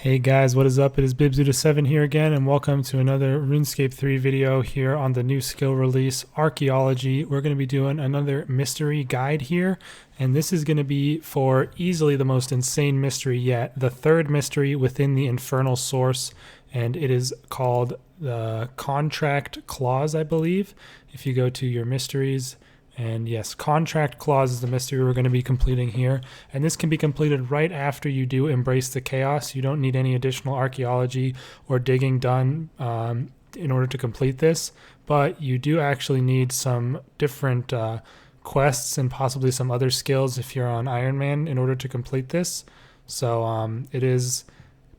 Hey guys, what is up? It is Bibzuda7 here again, and welcome to another RuneScape 3 video here on the new skill release, Archaeology. We're going to be doing another mystery guide here, and this is going to be for easily the most insane mystery yet, the third mystery within the Infernal source, and it is called the Contract Clause, I believe. If you go to your mysteries, and yes, Contract Clause is the mystery we're going to be completing here. And this can be completed right after you do Embrace the Chaos. You don't need any additional archaeology or digging done in order to complete this. But you do actually need some different quests and possibly some other skills if you're on Iron Man in order to complete this. So it is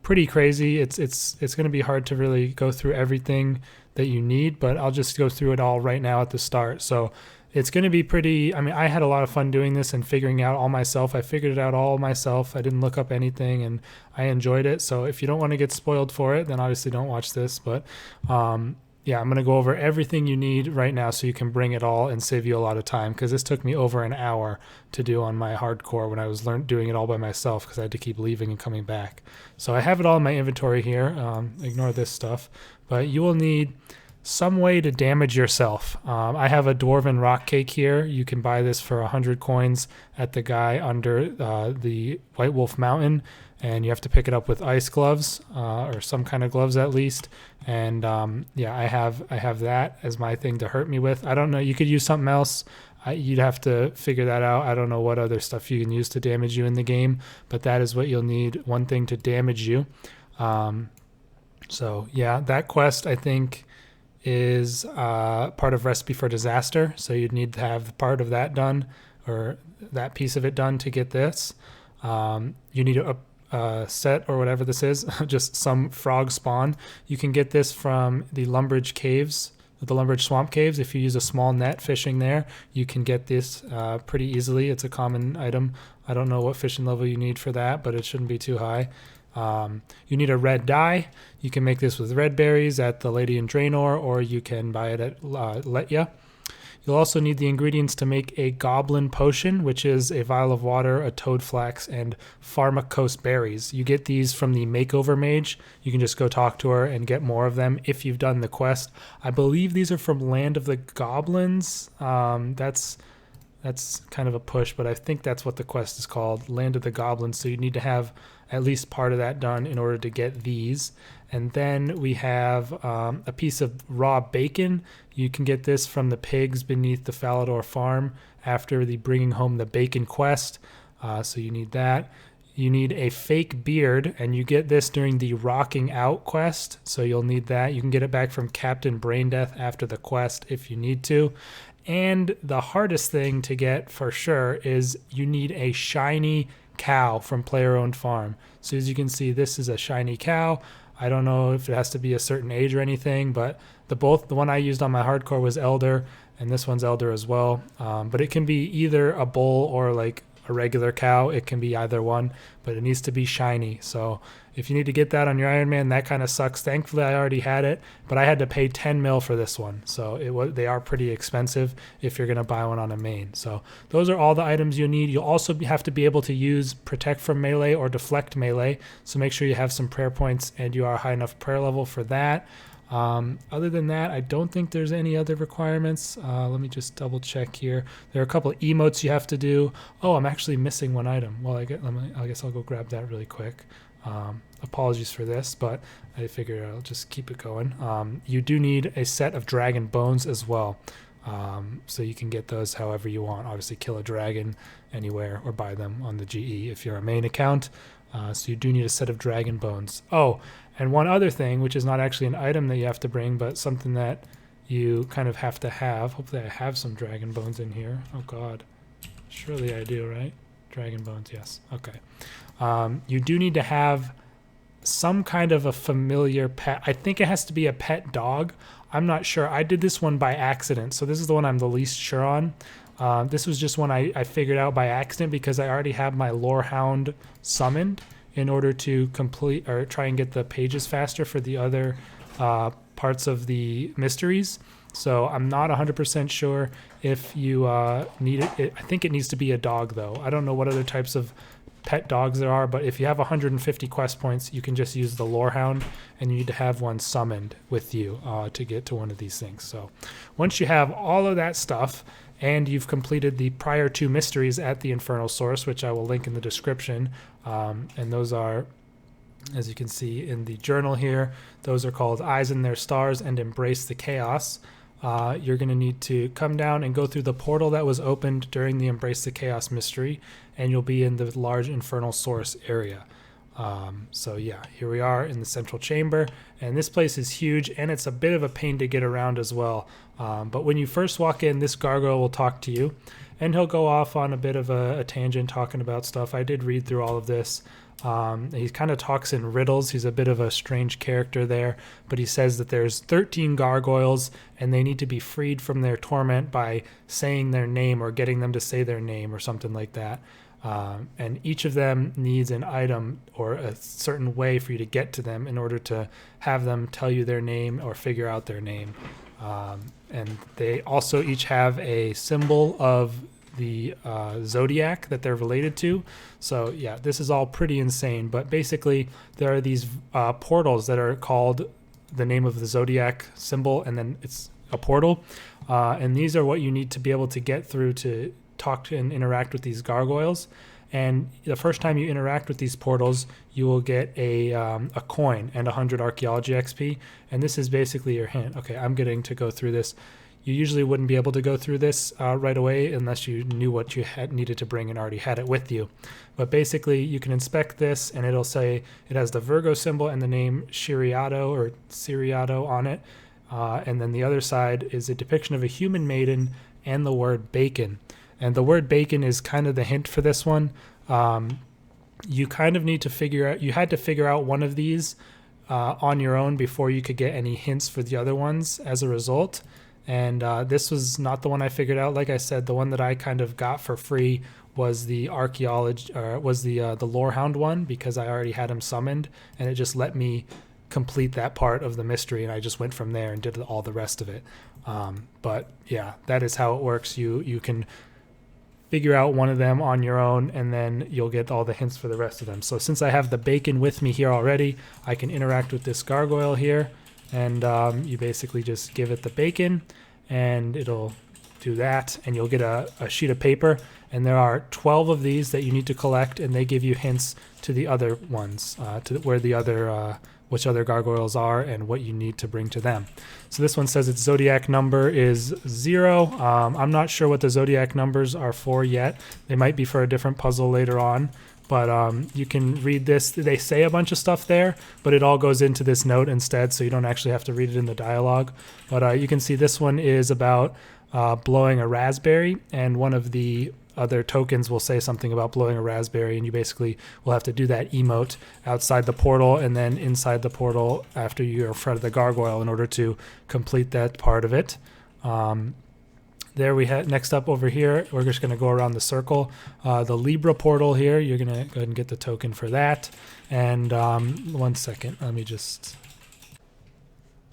pretty crazy. It's going to be hard to really go through everything that you need, but I'll just go through it all right now at the start. So it's going to be pretty, I had a lot of fun doing this and figuring out all myself. I figured it out all myself. I didn't look up anything and I enjoyed it. So if you don't want to get spoiled for it, then obviously don't watch this. But yeah, I'm going to go over everything you need right now so you can bring it all and save you a lot of time, because this took me over an hour to do on my hardcore when I was doing it all by myself because I had to keep leaving and coming back. So I have it all in my inventory here. Ignore this stuff. But you will need some way to damage yourself. I have a dwarven rock cake here. You can buy this for 100 coins at the guy under the White Wolf Mountain, and you have to pick it up with ice gloves or some kind of gloves at least. And yeah, I have that as my thing to hurt me with. I don't know. You could use something else. You'd have to figure that out. I don't know what other stuff you can use to damage you in the game, but that is what you'll need. One thing to damage you. So yeah, that quest I think is part of Recipe for Disaster. So you'd need to have part of that done, or that piece of it done to get this. You need a set or whatever this is, just some frog spawn. You can get this from the Lumbridge Caves, the Lumbridge Swamp Caves. If you use a small net fishing there, you can get this pretty easily. It's a common item. I don't know what fishing level you need for that, but it shouldn't be too high. You need a red dye. You can make this with red berries at the Lady in Draenor, or you can buy it at Letya. You'll also need the ingredients to make a goblin potion, which is a vial of water, a toad flax, and pharmacose berries. You get these from the makeover mage. You can just go talk to her and get more of them if you've done the quest. I believe these are from Land of the Goblins. That's kind of a push, but I think that's what the quest is called, Land of the Goblins. So you need to have at least part of that done in order to get these. And then we have a piece of raw bacon. You can get this from the pigs beneath the Falador farm after the bringing home the bacon quest. So you need that. You need a fake beard, and you get this during the Rocking Out quest. So you'll need that. You can get it back from Captain Braindeath after the quest if you need to. And the hardest thing to get for sure is you need a shiny cow from player-owned farm. So as you can see, this is a shiny cow. I don't know if it has to be a certain age or anything, but the one I used on my hardcore was Elder, and this one's Elder as well. But it can be either a bull or like a regular cow. It can be either one, but it needs to be shiny. So if you need to get that on your Iron Man, that kind of sucks. Thankfully, I already had it, but I had to pay 10 mil for this one. So they are pretty expensive if you're going to buy one on a main. So those are all the items you need. You'll also have to be able to use Protect from Melee or Deflect Melee. So make sure you have some prayer points and you are high enough prayer level for that. Other than that, I don't think there's any other requirements. Let me just double check here. There are a couple of emotes you have to do. Oh, I'm actually missing one item. Well, I guess I'll go grab that really quick. Apologies for this, but I figured I'll just keep it going. You do need a set of dragon bones as well. So you can get those however you want. Obviously, kill a dragon anywhere or buy them on the GE if you're a main account. So you do need a set of dragon bones. Oh, and one other thing, which is not actually an item that you have to bring, but something that you kind of have to have. Hopefully I have some dragon bones in here. Oh god. Surely I do, right? Dragon bones, yes. Okay. You do need to have some kind of a familiar pet. I think it has to be a pet dog. I'm not sure. I did this one by accident, so this is the one I'm the least sure on. This was just one I figured out by accident because I already have my Lorehound summoned in order to complete or try and get the pages faster for the other parts of the mysteries. So I'm not 100% sure if you need it. I think it needs to be a dog, though. I don't know what other types of pet dogs there are, but if you have 150 quest points, you can just use the Lorehound, and you need to have one summoned with you to get to one of these things. So once you have all of that stuff, and you've completed the prior 2 mysteries at the Infernal Source, which I will link in the description, and those are, as you can see in the journal here, those are called Eyes in Their Stars and Embrace the Chaos. You're going to need to come down and go through the portal that was opened during the Embrace the Chaos mystery, and you'll be in the large Infernal Source area. So yeah, here we are in the central chamber, and this place is huge, and it's a bit of a pain to get around as well. But when you first walk in, this gargoyle will talk to you, and he'll go off on a bit of a tangent talking about stuff. I did read through all of this. He kind of talks in riddles. He's a bit of a strange character there, but he says that there's 13 gargoyles, and they need to be freed from their torment by saying their name or getting them to say their name or something like that. And each of them needs an item or a certain way for you to get to them in order to have them tell you their name or figure out their name. And they also each have a symbol of the zodiac that they're related to. So yeah, this is all pretty insane, but basically there are these portals that are called the name of the zodiac symbol, and then it's a portal, and these are what you need to be able to get through to talk to and interact with these gargoyles. And the first time you interact with these portals, you will get a coin and 100 archaeology XP, and this is basically your hint. Okay, I'm getting to go through this. You usually wouldn't be able to go through this right away unless you knew what you needed to bring and already had it with you. But basically, you can inspect this, and it'll say it has the Virgo symbol and the name Shiriato or Siriato on it. And then the other side is a depiction of a human maiden and the word bacon. And the word bacon is kind of the hint for this one. You kind of need to figure out, you had to figure out one of these on your own before you could get any hints for the other ones as a result. And this was not the one I figured out. Like I said, the one that I kind of got for free was the archaeology, was the Lorehound one, because I already had him summoned, and it just let me complete that part of the mystery, and I just went from there and did all the rest of it. But yeah, that is how it works. You can figure out one of them on your own, and then you'll get all the hints for the rest of them. So since I have the bacon with me here already, I can interact with this gargoyle here, and you basically just give it the bacon, and it'll do that, and you'll get a sheet of paper, and there are 12 of these that you need to collect, and they give you hints to the other ones, to where the other which other gargoyles are and what you need to bring to them. So this one says its zodiac number is 0. I'm not sure what the zodiac numbers are for yet. They might be for a different puzzle later on, but you can read this. They say a bunch of stuff there, but it all goes into this note instead, so you don't actually have to read it in the dialogue. But you can see this one is about blowing a raspberry, and one of the other tokens will say something about blowing a raspberry, and you basically will have to do that emote outside the portal and then inside the portal after you're in front of the gargoyle in order to complete that part of it. There we have, next up over here, we're just going to go around the circle. The Libra portal here, you're going to go ahead and get the token for that. And 1 second, let me just...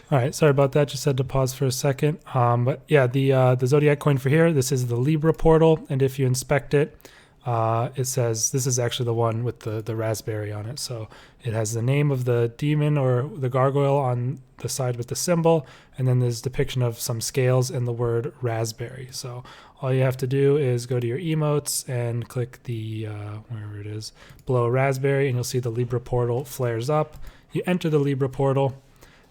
All right, sorry about that. Just had to pause for a second. But yeah, the Zodiac coin for here, this is the Libra portal. And if you inspect it, it says, this is actually the one with the raspberry on it. So it has the name of the demon or the gargoyle on the side with the symbol. And then there's depiction of some scales and the word raspberry. So all you have to do is go to your emotes and click the, wherever it is, blow a raspberry, and you'll see the Libra portal flares up. You enter the Libra portal,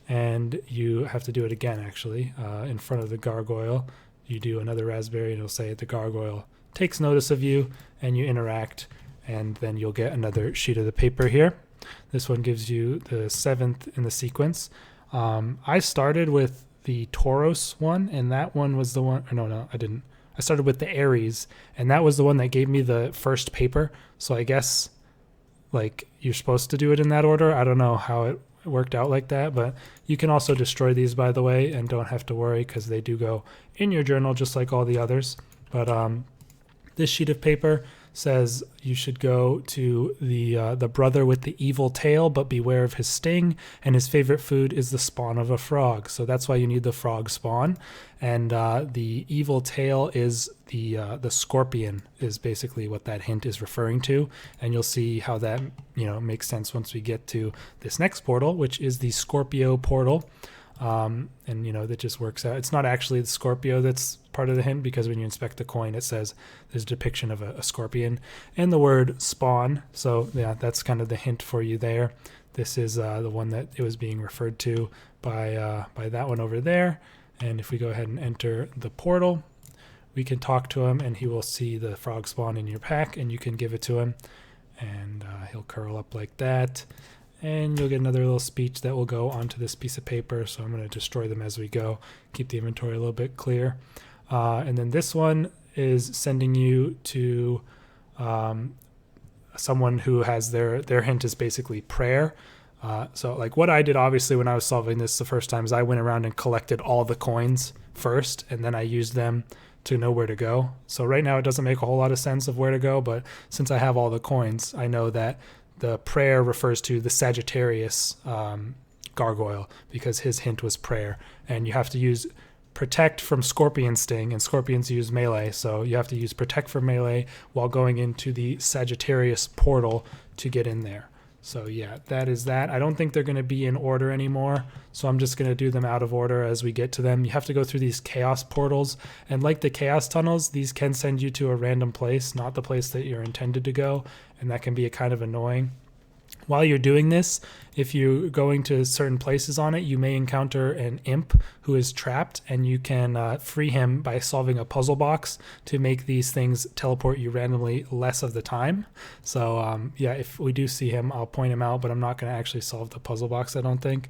and you have to do it again, actually, in front of the gargoyle. You do another raspberry, and it'll say the gargoyle takes notice of you, and you interact, and then you'll get another sheet of the paper here. This one gives you the 7th in the sequence. I started with the Tauros one, and that one was the one... No, I didn't. I started with the Aries, and that was the one that gave me the first paper. So I guess, like, you're supposed to do it in that order. I don't know how it worked out like that, but you can also destroy these, by the way, and don't have to worry because they do go in your journal just like all the others. But this sheet of paper says you should go to the brother with the evil tail, but beware of his sting, and his favorite food is the spawn of a frog. So that's why you need the frog spawn. And the evil tail is the scorpion, is basically what that hint is referring to. And you'll see how that makes sense once we get to this next portal, which is the Scorpio portal. And that just works out. It's not actually the Scorpio that's part of the hint, because when you inspect the coin, it says there's a depiction of a scorpion and the word spawn. So yeah, that's kind of the hint for you there. This is the one that it was being referred to by that one over there. And if we go ahead and enter the portal, we can talk to him, and he will see the frog spawn in your pack, and you can give it to him, and he'll curl up like that. And you'll get another little speech that will go onto this piece of paper. So I'm going to destroy them as we go, keep the inventory a little bit clear. And then this one is sending you to someone who has their hint is basically prayer. So like what I did, obviously, when I was solving this the first time, is I went around and collected all the coins first, and then I used them to know where to go. So right now it doesn't make a whole lot of sense of where to go, but since I have all the coins, I know that the prayer refers to the Sagittarius gargoyle, because his hint was prayer. And you have to use protect from scorpion sting, and scorpions use melee. So you have to use protect from melee while going into the Sagittarius portal to get in there. So yeah, that is that. I don't think they're going to be in order anymore, so I'm just going to do them out of order as we get to them. You have to go through these chaos portals, and like the chaos tunnels, these can send you to a random place, not the place that you're intended to go, and that can be a kind of annoying. While you're doing this, if you're going to certain places on it, you may encounter an imp who is trapped, and you can free him by solving a puzzle box to make these things teleport you randomly less of the time. So yeah, if we do see him, I'll point him out, but I'm not going to actually solve the puzzle box, I don't think,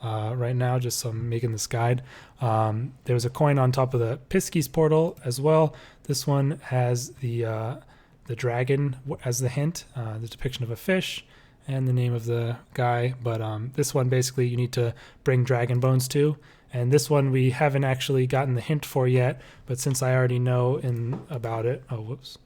right now, just so I'm making this guide. There's a coin on top of the Piskies portal as well. This one has the dragon as the hint, the depiction of a fish, and the name of the guy. But this one, basically, you need to bring dragon bones to. And this one we haven't actually gotten the hint for yet, but since I already know about it, oh, whoops,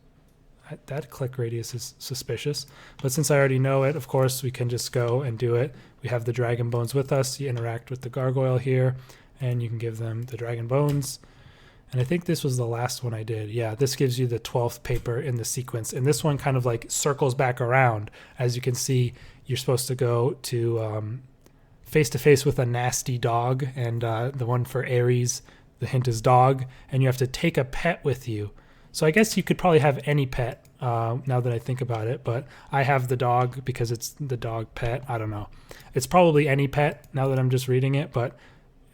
that click radius is suspicious. But since I already know it, of course, we can just go and do it. We have the dragon bones with us. You interact with the gargoyle here, and you can give them the dragon bones. And I think this was the last one I did. Yeah, this gives you the 12th paper in the sequence. And this one kind of like circles back around. As you can see, you're supposed to go to face with a nasty dog. And the one for Aries, the hint is dog. And you have to take a pet with you. So I guess you could probably have any pet now that I think about it. But I have the dog because it's the dog pet. I don't know. It's probably any pet now that I'm just reading it. But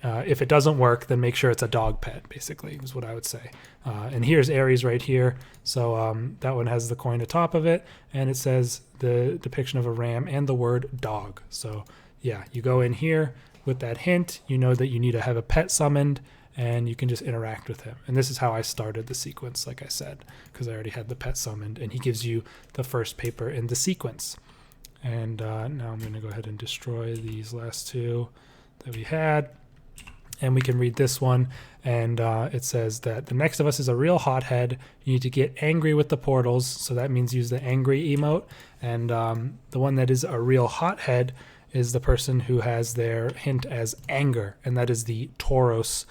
if it doesn't work, then make sure it's a dog pet, basically, is what I would say. And here's Aries right here. So that one has the coin atop of it, and it says the depiction of a ram and the word dog. So yeah, you go in here with that hint. You know that you need to have a pet summoned, and you can just interact with him. And this is how I started the sequence, like I said, because I already had the pet summoned, and he gives you the first paper in the sequence. And now I'm going to go ahead and destroy these last two that we had. And we can read this one, and it says that the next of us is a real hothead. You need to get angry with the portals, so that means use the angry emote. And the one that is a real hothead is the person who has their hint as anger, and that is the Tauros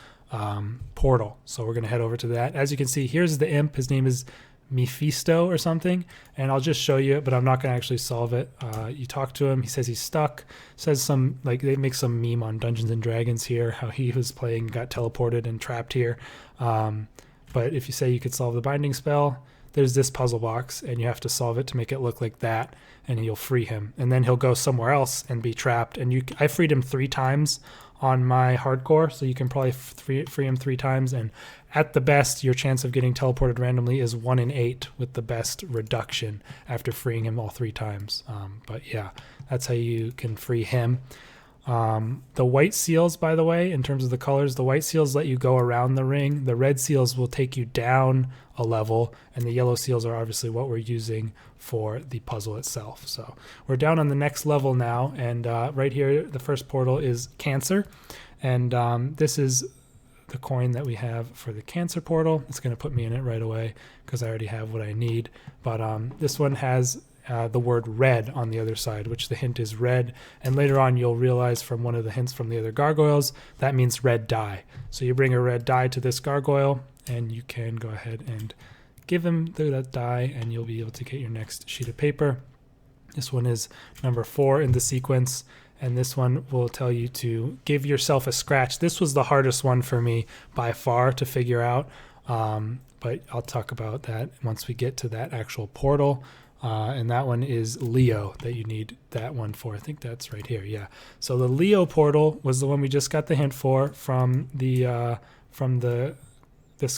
portal. So we're going to head over to that. As you can see, here's the imp. His name is Mephisto or something, and I'll just show you it, but I'm not going to actually solve it. You talk to him, he says he's stuck, says some, like, they make some meme on Dungeons and Dragons here, how he was playing, got teleported and trapped here. But if you say you could solve the binding spell, there's this puzzle box, and you have to solve it to make it look like that, and you'll free him. And then he'll go somewhere else and be trapped. And I freed him 3 times on my hardcore, so you can probably free him 3 times. And at the best, your chance of getting teleported randomly is 1 in 8 with the best reduction after freeing him all 3 times. But yeah, that's how you can free him. The white seals, by the way, in terms of the colors, the white seals let you go around the ring. The red seals will take you down a level, and the yellow seals are obviously what we're using for the puzzle itself. So we're down on the next level now, and right here, the first portal is Cancer, and this is the coin that we have for the cancer portal. It's going to put me in it right away because I already have what I need. But this one has the word red on the other side, which the hint is red. And later on, you'll realize from one of the hints from the other gargoyles, that means red dye. So you bring a red dye to this gargoyle, and you can go ahead and give him that dye, and you'll be able to get your next sheet of paper. This one is number 4 in the sequence, and this one will tell you to give yourself a scratch. This was the hardest one for me by far to figure out, but I'll talk about that once we get to that actual portal. And that one is Leo that you need that one for. I think that's right here. Yeah. So the Leo portal was the one we just got the hint for from this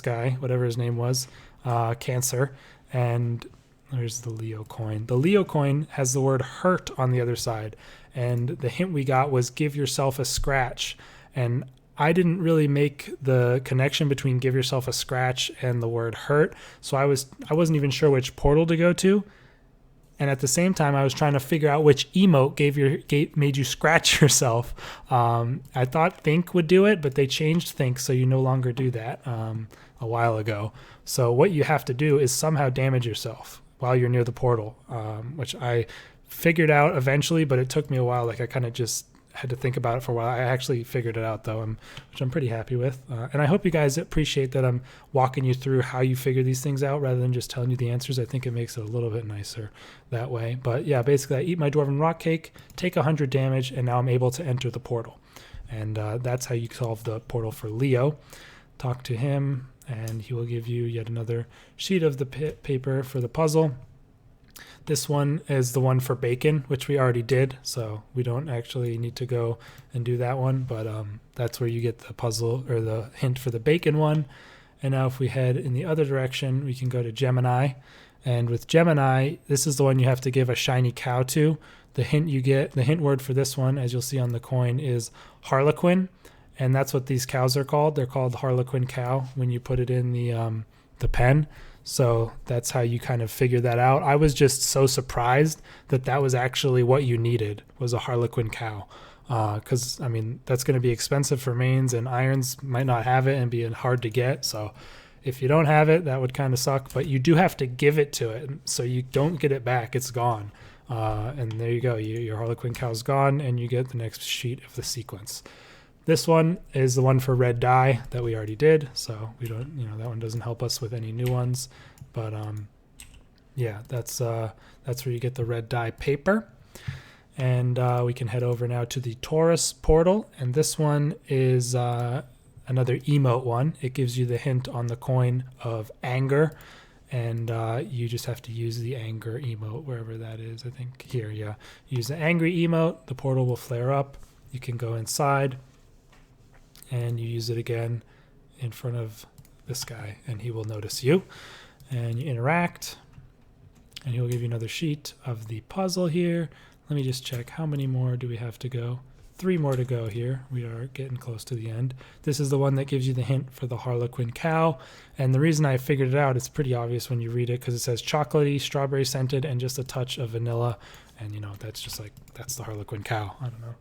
guy, whatever his name was, Cancer. And there's the Leo coin. The Leo coin has the word hurt on the other side. And the hint we got was give yourself a scratch. And I didn't really make the connection between give yourself a scratch and the word hurt. So I wasn't even sure which portal to go to. And at the same time, I was trying to figure out which emote made you scratch yourself. I thought Think would do it, but they changed Think, so you no longer do that a while ago. So what you have to do is somehow damage yourself while you're near the portal, which I figured out eventually, but it took me a while. Like I kind of just had to think about it for a while. I actually figured it out though, which I'm pretty happy with. And I hope you guys appreciate that I'm walking you through how you figure these things out rather than just telling you the answers. I think it makes it a little bit nicer that way. But yeah, basically I eat my Dwarven Rock Cake, take 100 damage, and now I'm able to enter the portal. And that's how you solve the portal for Leo. Talk to him, and he will give you yet another sheet of the paper for the puzzle. This one is the one for bacon, which we already did, so we don't actually need to go and do that one, but that's where you get the puzzle or the hint for the bacon one. And now if we head in the other direction, we can go to Gemini. And with Gemini, this is the one you have to give a shiny cow to. The hint word for this one, as you'll see on the coin, is Harlequin, and that's what these cows are called. They're called Harlequin cow when you put it in the pen. So that's how you kind of figure that out. I was just so surprised that was actually what you needed, was a Harlequin cow. Because, I mean, that's going to be expensive for mains, and irons might not have it and be hard to get. So if you don't have it, that would kind of suck. But you do have to give it to it, so you don't get it back. It's gone. And there you go. Your Harlequin cow's gone, and you get the next sheet of the sequence. This one is the one for red dye that we already did, so we don't, that one doesn't help us with any new ones. But yeah, that's where you get the red dye paper. And we can head over now to the Taurus portal, and this one is another emote one. It gives you the hint on the coin of anger, and you just have to use the anger emote wherever that is. I think here, yeah. Use the angry emote, the portal will flare up. You can go inside, and you use it again in front of this guy, and he will notice you. And you interact, and he will give you another sheet of the puzzle here. Let me just check, how many more do we have to go? 3 more to go here. We are getting close to the end. This is the one that gives you the hint for the Harlequin cow. And the reason I figured it out, it's pretty obvious when you read it, because it says chocolatey, strawberry scented, and just a touch of vanilla. And that's just like, that's the Harlequin cow. I don't know.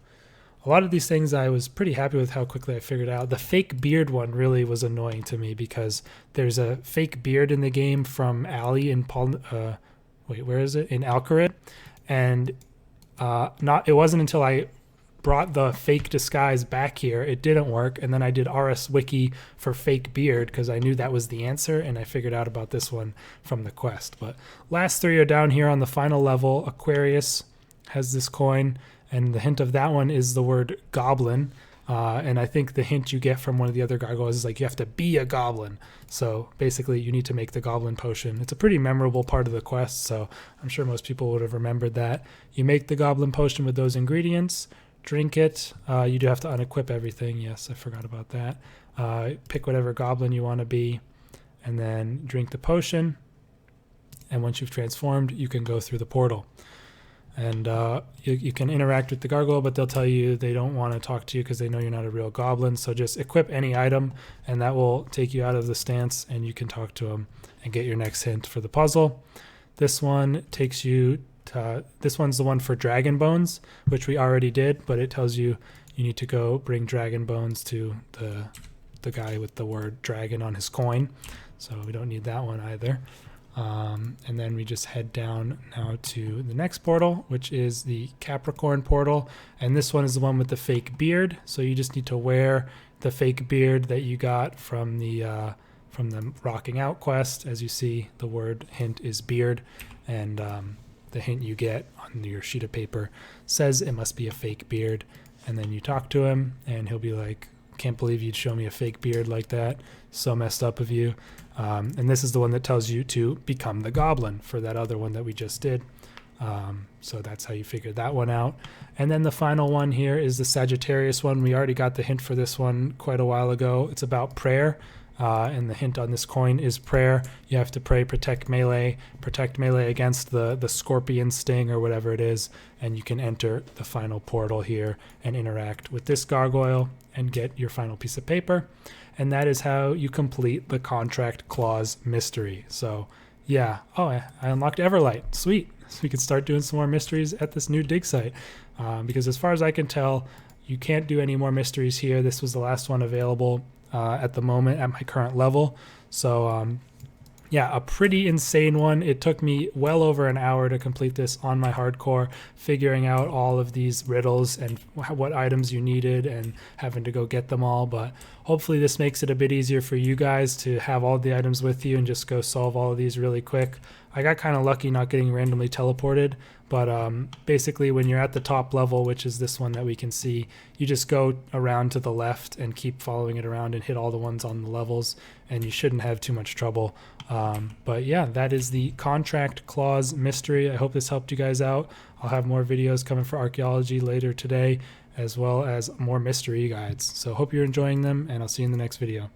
A lot of these things I was pretty happy with how quickly I figured out. The fake beard one really was annoying to me, because there's a fake beard in the game from Ali in where is it? In Alcarid. And it wasn't until I brought the fake disguise back here, it didn't work. And then I did RS Wiki for fake beard, because I knew that was the answer, and I figured out about this one from the quest. But last 3 are down here on the final level. Aquarius has this coin, and the hint of that one is the word goblin. And I think the hint you get from one of the other gargoyles is like you have to be a goblin. So basically you need to make the goblin potion. It's a pretty memorable part of the quest, so I'm sure most people would have remembered that. You make the goblin potion with those ingredients, drink it. You do have to unequip everything. Yes, I forgot about that. Pick whatever goblin you want to be, and then drink the potion. And once you've transformed, you can go through the portal. And you can interact with the gargoyle, but they'll tell you they don't want to talk to you because they know you're not a real goblin. So just equip any item, and that will take you out of the stance, and you can talk to them and get your next hint for the puzzle. This one takes you to, this one's the one for dragon bones, which we already did, but it tells you you need to go bring dragon bones to the guy with the word dragon on his coin, so we don't need that one either. And then we just head down now to the next portal, which is the Capricorn portal. And this one is the one with the fake beard. So you just need to wear the fake beard that you got from the Rocking Out quest. As you see, the word hint is beard. And the hint you get on your sheet of paper says it must be a fake beard. And then you talk to him and he'll be like, can't believe you'd show me a fake beard like that. So messed up of you. And this is the one that tells you to become the goblin for that other one that we just did. So that's how you figure that one out. And then the final one here is the Sagittarius one. We already got the hint for this one quite a while ago. It's about prayer. And the hint on this coin is prayer. You have to pray protect melee against the scorpion sting or whatever it is, and you can enter the final portal here and interact with this gargoyle and get your final piece of paper. And that is how you complete the contract clause mystery. So yeah, I unlocked Everlight. Sweet. So we can start doing some more mysteries at this new dig site. Because as far as I can tell, you can't do any more mysteries here. This was the last one available at the moment at my current level. So yeah, a pretty insane one. It took me well over an hour to complete this on my hardcore, figuring out all of these riddles and what items you needed and having to go get them all. But hopefully this makes it a bit easier for you guys to have all the items with you and just go solve all of these really quick. I got kind of lucky not getting randomly teleported, but basically when you're at the top level, which is this one that we can see, you just go around to the left and keep following it around and hit all the ones on the levels, and you shouldn't have too much trouble. But yeah, that is the contract clause mystery. I hope this helped you guys out. I'll have more videos coming for archaeology later today, as well as more mystery guides. So hope you're enjoying them, and I'll see you in the next video.